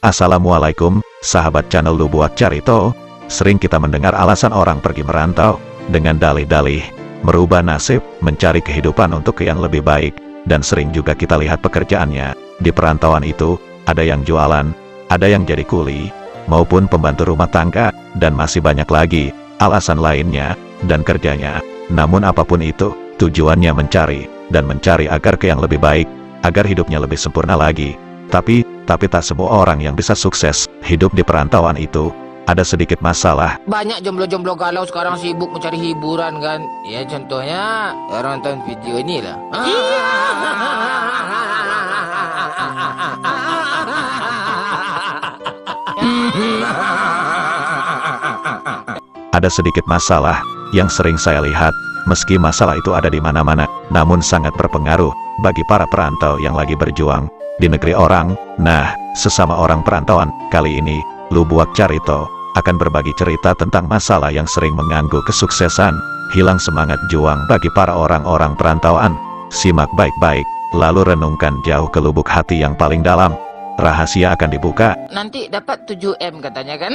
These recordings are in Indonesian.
Assalamualaikum, sahabat channel Lubuak Carito. Sering kita mendengar alasan orang pergi merantau dengan dalih-dalih merubah nasib, mencari kehidupan untuk yang lebih baik. Dan sering juga kita lihat pekerjaannya di perantauan itu, ada yang jualan, ada yang jadi kuli, maupun pembantu rumah tangga, dan masih banyak lagi alasan lainnya dan kerjanya. Namun apapun itu, tujuannya mencari dan mencari agar ke yang lebih baik, agar hidupnya lebih sempurna lagi. Tapi tak semua orang yang bisa sukses hidup di perantauan itu. Ada sedikit masalah. Banyak jomblo-jomblo galau sekarang sibuk mencari hiburan kan. Ya contohnya orang nonton video ini lah. Ada sedikit masalah yang sering saya lihat. Meski masalah itu ada di mana-mana, namun sangat berpengaruh bagi para perantau yang lagi berjuang di negeri orang. Nah, sesama orang perantauan, kali ini Lubuak Carito akan berbagi cerita tentang masalah yang sering mengganggu kesuksesan, hilang semangat juang bagi para orang-orang perantauan. Simak baik-baik, lalu renungkan jauh ke lubuk hati yang paling dalam. Rahasia akan dibuka. Nanti dapat 7M katanya kan.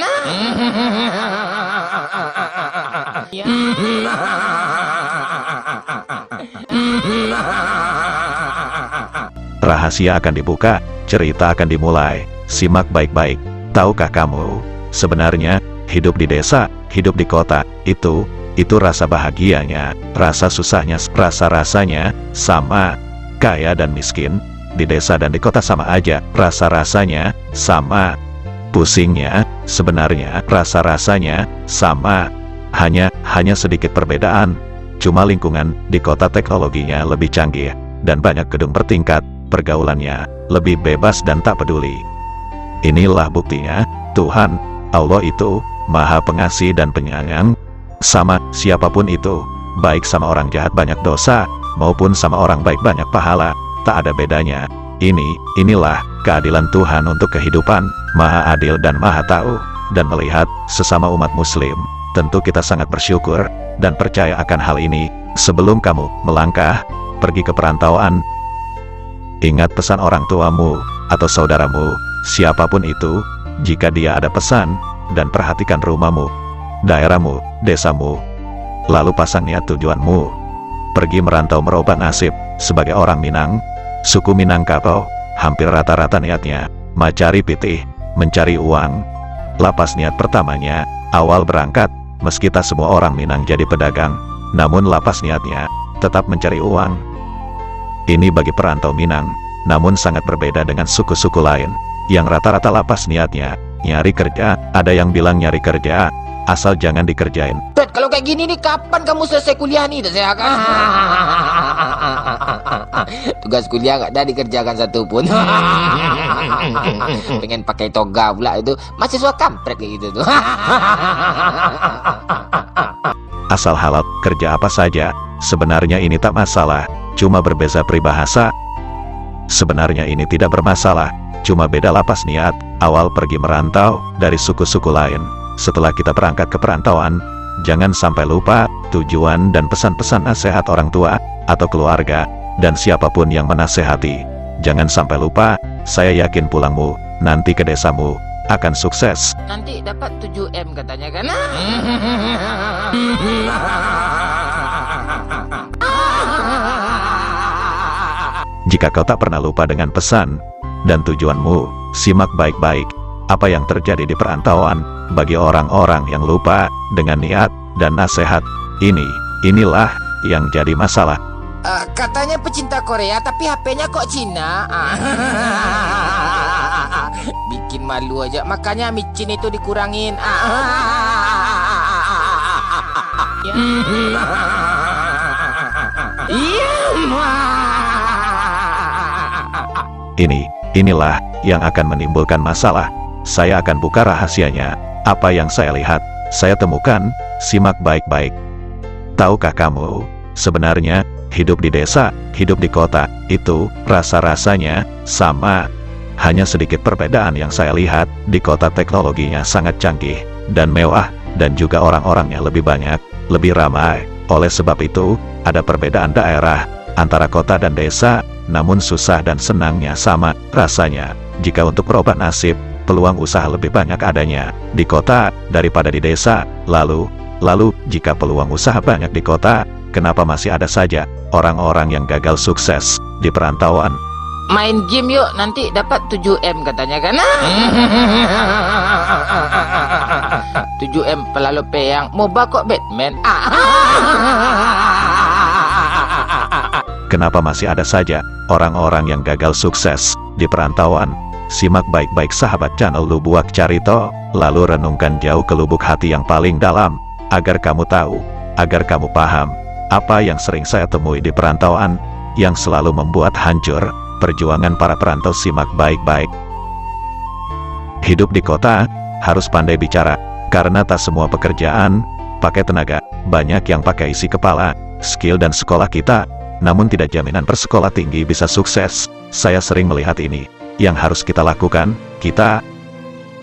Rahasia akan dibuka, cerita akan dimulai. Simak baik-baik. Tahukah kamu, sebenarnya hidup di desa, hidup di kota, itu rasa bahagianya, rasa susahnya, rasa-rasanya sama. Kaya dan miskin, di desa dan di kota sama aja, rasa-rasanya sama. Pusingnya, sebenarnya rasa-rasanya sama. Hanya sedikit perbedaan. Cuma lingkungan di kota teknologinya lebih canggih, dan banyak gedung bertingkat, pergaulannya lebih bebas dan tak peduli. Inilah buktinya, Tuhan, Allah itu Maha Pengasih dan Penyayang. Sama siapapun itu, baik sama orang jahat banyak dosa, maupun sama orang baik banyak pahala, tak ada bedanya. Inilah keadilan Tuhan untuk kehidupan, Maha Adil dan Maha Tahu. Dan melihat sesama umat Muslim, tentu kita sangat bersyukur dan percaya akan hal ini. Sebelum kamu melangkah pergi ke perantauan, ingat pesan orang tuamu atau saudaramu, siapapun itu, jika dia ada pesan, dan perhatikan rumahmu, daerahmu, desamu, lalu pasang niat tujuanmu. Pergi merantau merubah nasib. Sebagai orang Minang, suku Minangkabau, hampir rata-rata niatnya mencari pitih, mencari uang. Lapas niat pertamanya, awal berangkat, meski tak semua orang Minang jadi pedagang, namun lapas niatnya tetap mencari uang. Ini bagi perantau Minang, namun sangat berbeda dengan suku-suku lain, yang rata-rata lapas niatnya nyari kerja. Ada yang bilang nyari kerja, asal jangan dikerjain. Dad, kalau kayak gini nih, kapan kamu selesai kuliah nih? Saya kan tugas kuliah gak ada dikerjakan satu pun. Pengen pakai toga pula itu, mahasiswa kampret kayak gitu tuh. Asal halal, kerja apa saja, sebenarnya ini tak masalah, cuma berbeza peribahasa. Sebenarnya ini tidak bermasalah, cuma beda lapas niat. Awal pergi merantau dari suku-suku lain. Setelah kita berangkat ke perantauan, jangan sampai lupa tujuan dan pesan-pesan nasihat orang tua atau keluarga, dan siapapun yang menasehati. Jangan sampai lupa, saya yakin pulangmu nanti ke desamu akan sukses. Nanti dapat 7M katanya kan. Jika kau tak pernah lupa dengan pesan dan tujuanmu, simak baik-baik apa yang terjadi di perantauan bagi orang-orang yang lupa dengan niat dan nasihat. Inilah yang jadi masalah. Katanya pecinta Korea, tapi HP-nya kok Cina. Bikin malu aja, makanya micin itu dikurangin. Inilah yang akan menimbulkan masalah. Saya akan buka rahasianya. Apa yang saya lihat, saya temukan. Simak baik-baik. Tahukah kamu, sebenarnya hidup di desa, hidup di kota, itu rasa-rasanya sama. Hanya sedikit perbedaan yang saya lihat. Di kota teknologinya sangat canggih dan mewah, dan juga orang-orangnya lebih banyak, lebih ramai. Oleh sebab itu, ada perbedaan daerah antara kota dan desa, namun susah dan senangnya sama rasanya. Jika untuk merubah nasib, peluang usaha lebih banyak adanya di kota daripada di desa. Lalu, jika peluang usaha banyak di kota, kenapa masih ada saja orang-orang yang gagal sukses di perantauan? Main game yuk, nanti dapat 7M katanya kan. 7M pelalu peyang, MOBA kok Batman. Kenapa masih ada saja orang-orang yang gagal sukses di perantauan? Simak baik-baik sahabat channel Lubuak Carito, lalu renungkan jauh ke lubuk hati yang paling dalam, agar kamu tahu, agar kamu paham, apa yang sering saya temui di perantauan, yang selalu membuat hancur perjuangan para perantau. Simak baik-baik. Hidup di kota harus pandai bicara, karena tak semua pekerjaan pakai tenaga, banyak yang pakai isi kepala, skill dan sekolah kita, namun tidak jaminan bersekolah tinggi bisa sukses. Saya sering melihat ini. Yang harus kita lakukan, kita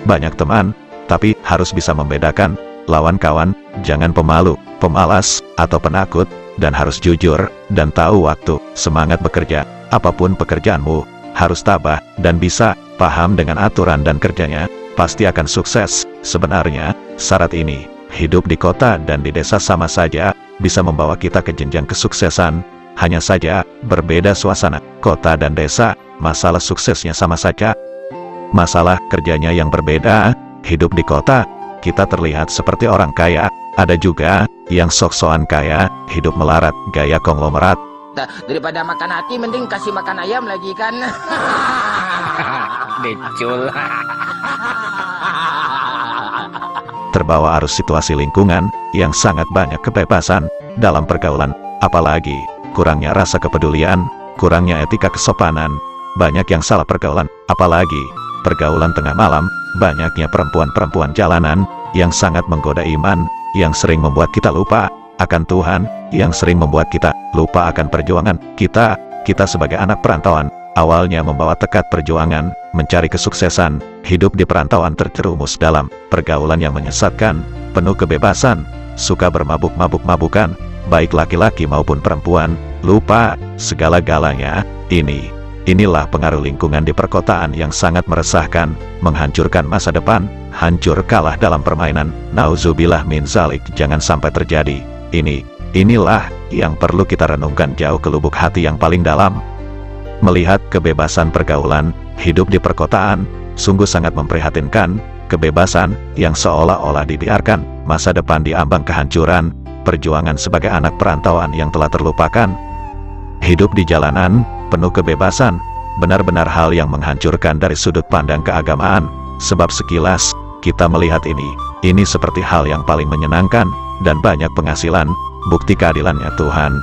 banyak teman, tapi harus bisa membedakan lawan kawan, jangan pemalu, pemalas, atau penakut, dan harus jujur, dan tahu waktu. Semangat bekerja, apapun pekerjaanmu, harus tabah, dan bisa paham dengan aturan dan kerjanya, pasti akan sukses. Sebenarnya, syarat ini, hidup di kota dan di desa sama saja, bisa membawa kita ke jenjang kesuksesan. Hanya saja, berbeda suasana, kota dan desa, masalah suksesnya sama saja. Masalah kerjanya yang berbeda. Hidup di kota, kita terlihat seperti orang kaya, ada juga yang sok-sokan kaya, hidup melarat, gaya konglomerat. Daripada makan hati, mending kasih makan ayam lagi kan. Decul. Terbawa arus situasi lingkungan yang sangat banyak kebebasan dalam pergaulan, apalagi kurangnya rasa kepedulian, kurangnya etika kesopanan, banyak yang salah pergaulan, apalagi pergaulan tengah malam, banyaknya perempuan-perempuan jalanan yang sangat menggoda iman, yang sering membuat kita lupa akan Tuhan, yang sering membuat kita lupa akan perjuangan kita. Kita sebagai anak perantauan, awalnya membawa tekad perjuangan, mencari kesuksesan. Hidup di perantauan terjerumus dalam pergaulan yang menyesatkan, penuh kebebasan, suka bermabuk-mabukan, baik laki-laki maupun perempuan, lupa segala-galanya. Inilah pengaruh lingkungan di perkotaan yang sangat meresahkan, menghancurkan masa depan, hancur kalah dalam permainan. Nauzubillah min zalik, jangan sampai terjadi. Inilah yang perlu kita renungkan jauh ke lubuk hati yang paling dalam. Melihat kebebasan pergaulan, hidup di perkotaan, sungguh sangat memprihatinkan. Kebebasan yang seolah-olah dibiarkan, masa depan diambang kehancuran, perjuangan sebagai anak perantauan yang telah terlupakan. Hidup di jalanan, penuh kebebasan, benar-benar hal yang menghancurkan dari sudut pandang keagamaan, sebab sekilas, kita melihat ini seperti hal yang paling menyenangkan, dan banyak penghasilan, bukti keadilannya Tuhan.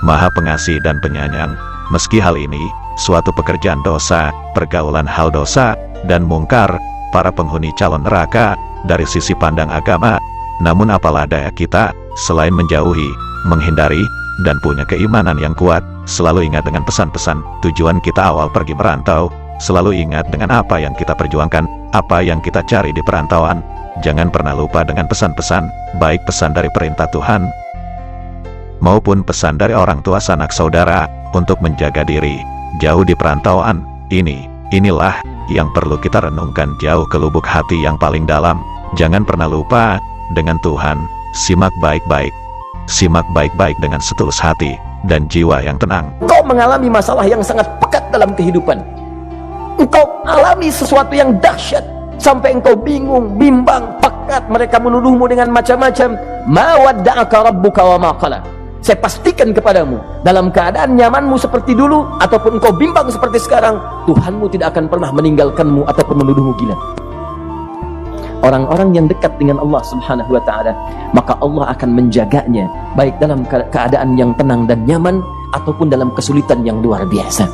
Maha pengasih dan penyayang, meski hal ini, suatu pekerjaan dosa, pergaulan hal dosa, dan mungkar, para penghuni calon neraka, dari sisi pandang agama, namun apalah daya kita, selain menjauhi, menghindari, dan punya keimanan yang kuat, selalu ingat dengan pesan-pesan tujuan kita awal pergi merantau, selalu ingat dengan apa yang kita perjuangkan, apa yang kita cari di perantauan. Jangan pernah lupa dengan pesan-pesan, baik pesan dari perintah Tuhan, maupun pesan dari orang tua sanak saudara, untuk menjaga diri, jauh di perantauan. Inilah yang perlu kita renungkan jauh ke lubuk hati yang paling dalam. Jangan pernah lupa dengan Tuhan. Simak baik-baik. Simak baik-baik dengan setulus hati dan jiwa yang tenang. Engkau mengalami masalah yang sangat pekat dalam kehidupan. Engkau alami sesuatu yang dahsyat sampai engkau bingung, bimbang, pekat. Mereka menuduhmu dengan macam-macam. Ma wadda'aka rabbuka wa ma qala. Saya pastikan kepadamu, dalam keadaan nyamanmu seperti dulu ataupun engkau bimbang seperti sekarang, Tuhanmu tidak akan pernah meninggalkanmu ataupun menuduhmu gila. Orang-orang yang dekat dengan Allah Subhanahu wa ta'ala, maka Allah akan menjaganya, baik dalam keadaan yang tenang dan nyaman ataupun dalam kesulitan yang luar biasa.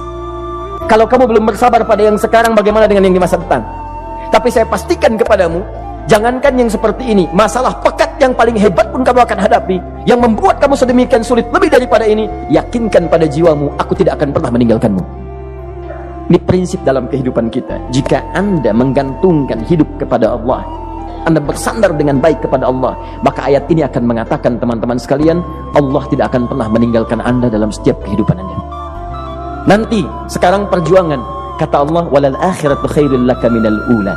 Kalau kamu belum bersabar pada yang sekarang, bagaimana dengan yang di masa depan? Tapi saya pastikan kepadamu, jangankan yang seperti ini, masalah pekat yang paling hebat pun kamu akan hadapi, yang membuat kamu sedemikian sulit lebih daripada ini, yakinkan pada jiwamu, aku tidak akan pernah meninggalkanmu. Ini prinsip dalam kehidupan kita. Jika Anda menggantungkan hidup kepada Allah, Anda bersandar dengan baik kepada Allah, maka ayat ini akan mengatakan, teman-teman sekalian, Allah tidak akan pernah meninggalkan Anda dalam setiap kehidupan Anda. Nanti, sekarang perjuangan, Kata Allah, walal akhiratu khairul laka minal ula.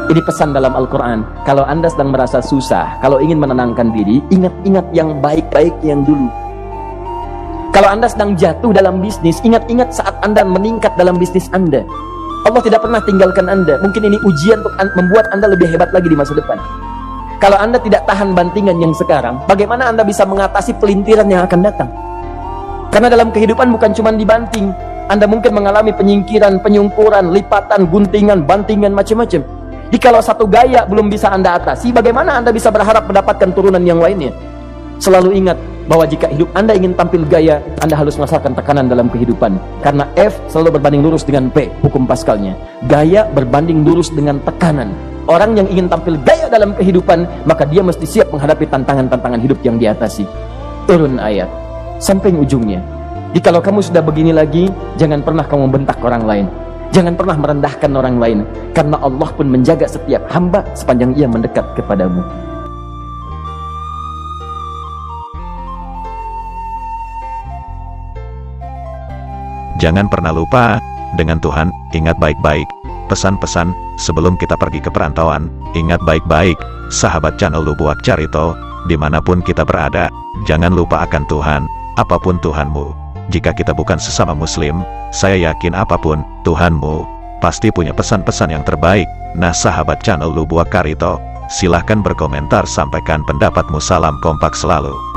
Ini pesan dalam Al-Quran. Kalau Anda sedang merasa susah, kalau ingin menenangkan diri, ingat-ingat yang baik-baik yang dulu. Kalau Anda sedang jatuh dalam bisnis, ingat-ingat saat Anda meningkat dalam bisnis Anda. Allah tidak pernah tinggalkan Anda. Mungkin ini ujian untuk membuat Anda lebih hebat lagi di masa depan. Kalau Anda tidak tahan bantingan yang sekarang, bagaimana Anda bisa mengatasi pelintiran yang akan datang? Karena dalam kehidupan bukan cuma dibanting. Anda mungkin mengalami penyingkiran, penyungkuran, lipatan, guntingan, bantingan, macam-macam. Jadi kalau satu gaya belum bisa Anda atasi, bagaimana Anda bisa berharap mendapatkan turunan yang lainnya? Selalu ingat bahwa jika hidup Anda ingin tampil gaya, Anda harus merasakan tekanan dalam kehidupan. Karena F selalu berbanding lurus dengan P, hukum Pascalnya. Gaya berbanding lurus dengan tekanan. Orang yang ingin tampil gaya dalam kehidupan, maka dia mesti siap menghadapi tantangan-tantangan hidup yang diatasi. Turun ayat sampai ujungnya. Jadi kalau kamu sudah begini lagi, jangan pernah kamu membentak orang lain. Jangan pernah merendahkan orang lain. Karena Allah pun menjaga setiap hamba sepanjang ia mendekat kepadamu. Jangan pernah lupa, dengan Tuhan, ingat baik-baik. Pesan-pesan, sebelum kita pergi ke perantauan, ingat baik-baik, sahabat channel Lubuak Carito, dimanapun kita berada, jangan lupa akan Tuhan, apapun Tuhanmu. Jika kita bukan sesama muslim, saya yakin apapun Tuhanmu, pasti punya pesan-pesan yang terbaik. Nah sahabat channel Lubuak Carito, silahkan berkomentar, sampaikan pendapatmu. Salam kompak selalu.